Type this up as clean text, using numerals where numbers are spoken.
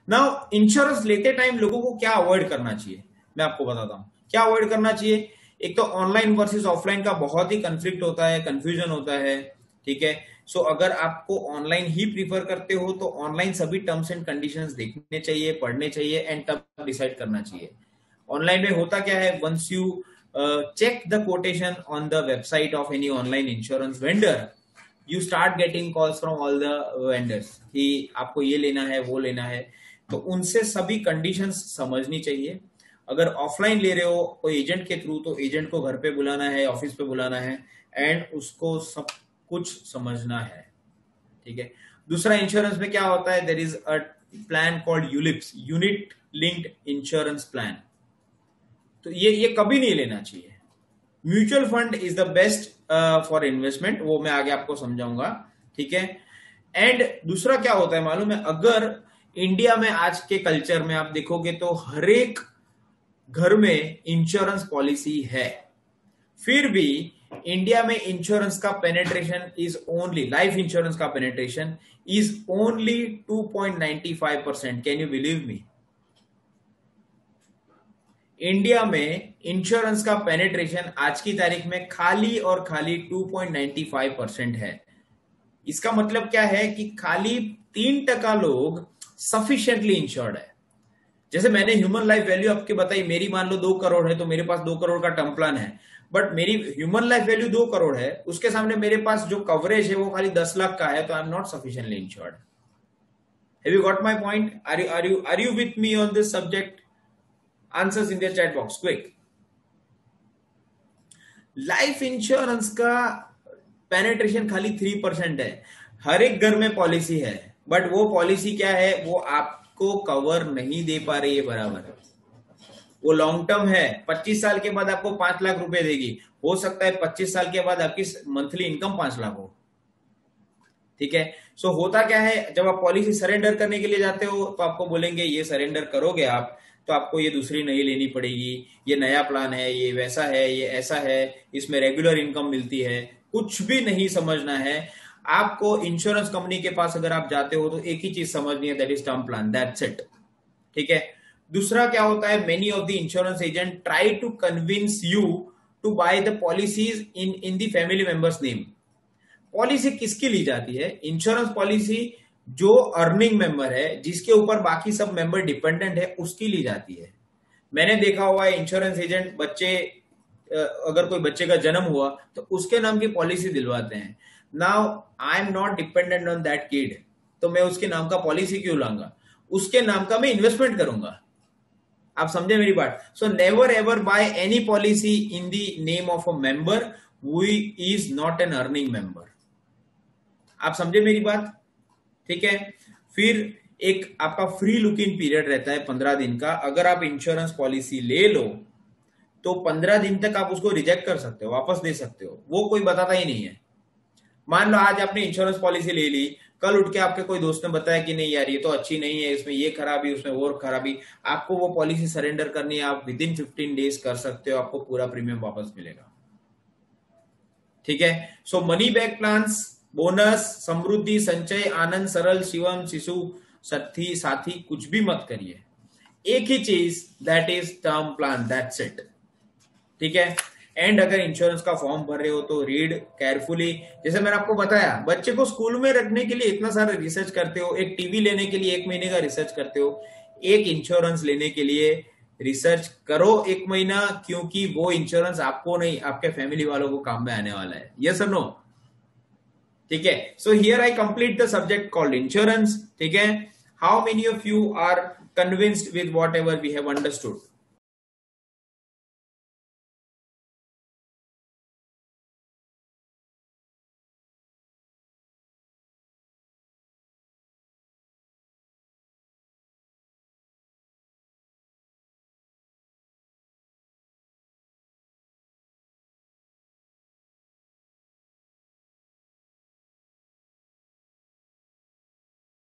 Now insurance लेते time लोगों को क्या अवॉइड करना चाहिए, मैं आपको बताता हूं क्या अवॉइड करना चाहिए। एक तो ऑनलाइन वर्सेस ऑफलाइन का बहुत ही कंफ्लिक्ट होता है, कंफ्यूजन होता है, ठीक है। सो अगर आपको ऑनलाइन ही प्रीफर करते हो तो ऑनलाइन सभी टर्म्स एंड कंडीशंस देखने चाहिए, पढ़ने चाहिए एंड तब डिसाइड करना चाहिए। ऑनलाइन में होता क्या है, once you check the quotation on the website of any online insurance vendor, you start getting calls from all the vendors कि आपको ये लेना है वो लेना है, तो उनसे सभी कंडीशंस समझनी चाहिए। अगर ऑफलाइन ले रहे हो कोई एजेंट के थ्रू तो एजेंट को घर पे बुलाना है, ऑफिस पे बुलाना है एंड उसको सब कुछ समझना है, ठीक है। दूसरा, इंश्योरेंस में क्या होता है, there is a plan called ULIPs, unit linked insurance plan, तो ये कभी नहीं लेना चाहिए। Mutual fund is the best for investment, वो मैं आगे आपको समझाऊंगा, ठीक है। एंड दूसरा क्या होता है मालूम है, अगर इंडिया में आज के कल्चर में आप देखोगे तो हर एक घर में इंश्योरेंस पॉलिसी है, फिर भी इंडिया में इंश्योरेंस का penetration is only, life insurance का penetration is only 2.95%। Can you believe me? India में इंश्योरेंस का पेनेट्रेशन आज की तारीख में खाली और खाली 2.95% है। इसका मतलब क्या है कि खाली 3% लोग सफिशिएंटली इंश्योर्ड है। जैसे मैंने ह्यूमन लाइफ वैल्यू आपके बताई, मेरी मान लो 2 करोड़ है तो मेरे पास 2 करोड़ का टर्म प्लान है, बट मेरी ह्यूमन लाइफ वैल्यू 2 करोड़ है, उसके सामने मेरे पास जो कवरेज है वो खाली 10 लाख का है, तो I am not sufficiently insured. Have you got my point? Are you with me on this subject? Answers in the chat box quick. Life insurance का पेनेट्रेशन खाली 3% है। हर एक घर में पॉलिसी है, बट वो पॉलिसी क्या है, वो आपको कवर नहीं दे पा रही है बराबर। वो लॉन्ग टर्म है, 25 साल के बाद आपको 5 लाख रुपए देगी, हो सकता है 25 साल के बाद आपकी मंथली इनकम 5 लाख हो, ठीक है। सो होता क्या है, जब आप पॉलिसी सरेंडर करने के लिए जाते हो तो आपको बोलेंगे ये सरेंडर करोगे आप तो आपको ये दूसरी नहीं लेनी पड़ेगी, ये नया प्लान है, ये वैसा है, ये ऐसा है, इसमें रेगुलर इनकम मिलती है। कुछ भी नहीं समझना है आपको। इंश्योरेंस कंपनी के पास अगर आप जाते हो तो एक ही चीज समझनी है, that is term plan, that's it, ठीक है। दूसरा क्या होता है, many of the insurance agent try to convince you to buy the policies in the family members name. Policy किसकी ली जाती है? इंश्योरेंस पॉलिसी जो अर्निंग मेंबर है, जिसके ऊपर बाकी सब मेंबर डिपेंडेंट है, उसकी ली जाती है। मैंने देखा हुआ है इंश्योरेंस एजेंट बच्चे, अगर कोई बच्चे का जन्म हुआ तो उसके नाम की पॉलिसी दिलवाते हैं। Now I am not dependent on that kid, तो मैं उसके नाम का पॉलिसी क्यों लाऊंगा? उसके नाम का मैं इन्वेस्टमेंट करूंगा। आप समझे मेरी बात? So never ever by any policy in the name of a member who is not an earning member. आप समझे मेरी बात? ठीक है। फिर एक आपका फ्री लुक इन पीरियड रहता है 15 दिन का। अगर आप इंश्योरेंस पॉलिसी ले लो तो 15 दिन तक आप उसको रिजेक्ट कर सकते हो, वापस दे सकते हो, वो कोई बताता ही नहीं है। मान लो आज आपने इंश्योरेंस पॉलिसी ले ली, कल उठ के आपके कोई दोस्त ने बताया कि नहीं यार ये तो अच्छी नहीं है, इसमें ये खराबी, उसमें वो खराबी, आपको वो पॉलिसी सरेंडर करनी है, आप विद इन 15 डेज कर सकते हो, आपको पूरा प्रीमियम वापस मिलेगा, ठीक है। सो मनी बैक प्लान्स, बोनस, समृद्धि, संचय, आनंद, सरल, शिवम, शिशु, साथी साथी कुछ भी मत करिए। एक ही चीज, that is term plan, that's it, ठीक है। एंड अगर इंश्योरेंस का फॉर्म भर रहे हो तो रीड केयरफुली। जैसे मैंने आपको बताया, बच्चे को स्कूल में रखने के लिए इतना सारा रिसर्च करते हो, एक टीवी लेने के लिए 1 महीने का रिसर्च करते हो, एक इंश्योरेंस लेने के लिए रिसर्च करो 1 महीना, क्योंकि वो इंश्योरेंस आपको नहीं, आपके फैमिली वालों को काम में आने वाला है। यस और नो? ठीक है। So here I complete the subject called insurance, ठीक है। How many of you are convinced with whatever we have understood?